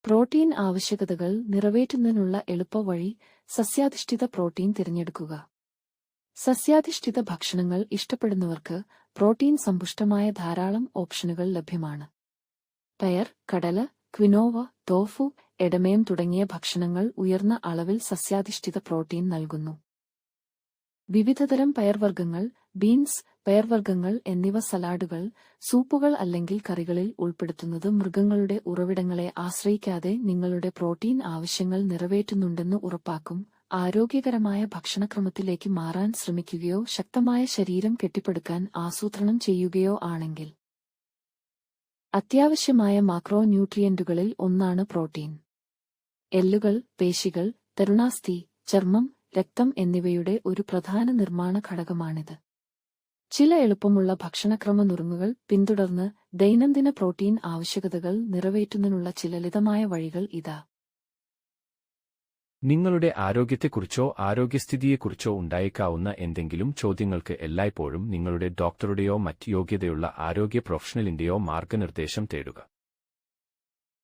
Protein ആവശ്യകതകൾ നിറവേറ്റുന്നതിനുള്ള എളുപ്പവഴി സസ്യാധിഷ്ഠിത protein തിരഞ്ഞെടുക്കുക. സസ്യാധിഷ്ഠിത ഭക്ഷണങ്ങൾ ഇഷ്ടപ്പെടുന്നവർക്ക് പ്രോട്ടീൻ സമ്പുഷ്ടമായ ധാരാളം ഓപ്ഷനുകൾ ലഭ്യമാണ്. പയർ, കടല, ക്വിനോവ, ടോഫു, എഡമയം തുടങ്ങിയ ഭക്ഷണങ്ങൾ ഉയർന്ന അളവിൽ സസ്യാധിഷ്ഠിത പ്രോട്ടീൻ നൽകുന്നു. വിവിധതരം പയർവർഗ്ഗങ്ങൾ, ബീൻസ്, പയർവർഗ്ഗങ്ങൾ എന്നിവ സലാഡുകൾ, സൂപ്പുകൾ അല്ലെങ്കിൽ കറികളിൽ ഉൾപ്പെടുത്തുന്നത് മൃഗങ്ങളുടെ ഉറവിടങ്ങളെ ആശ്രയിക്കാതെ നിങ്ങളുടെ പ്രോട്ടീൻ ആവശ്യങ്ങൾ നിറവേറ്റുന്നുണ്ടെന്ന് ഉറപ്പാക്കും. ആരോഗ്യകരമായ ഭക്ഷണക്രമത്തിലേക്ക് മാറാൻ ശ്രമിക്കുകയോ ശക്തമായ ശരീരം കെട്ടിപ്പടുക്കാൻ ആസൂത്രണം ചെയ്യുകയോ ആണെങ്കിൽ അത്യാവശ്യമായ മാക്രോ ന്യൂട്രിയന്റുകളിൽ ഒന്നാണ് പ്രോട്ടീൻ. എല്ലുകൾ, പേശികൾ, തരുണാസ്ഥി, ചർമ്മം, രക്തം എന്നിവയുടെ ഒരു പ്രധാന നിർമ്മാണ ഘടകമാണിത്. ചില എളുപ്പമുള്ള ഭക്ഷണക്രമ നുറുങ്ങുകൾ പിന്തുടർന്ന് ദൈനംദിന പ്രോട്ടീൻ ആവശ്യകതകൾ നിറവേറ്റുന്നതിനുള്ള ചില ലളിതമായ വഴികൾ ഇതാ. നിങ്ങളുടെ ആരോഗ്യത്തെക്കുറിച്ചോ ആരോഗ്യസ്ഥിതിയെക്കുറിച്ചോ ഉണ്ടായേക്കാവുന്ന എന്തെങ്കിലും ചോദ്യങ്ങൾക്ക് എല്ലായ്പ്പോഴും നിങ്ങളുടെ ഡോക്ടറുടെയോ മറ്റ് യോഗ്യതയുള്ള ആരോഗ്യ പ്രൊഫഷണലിന്റെയോ മാർഗനിർദ്ദേശം തേടുക.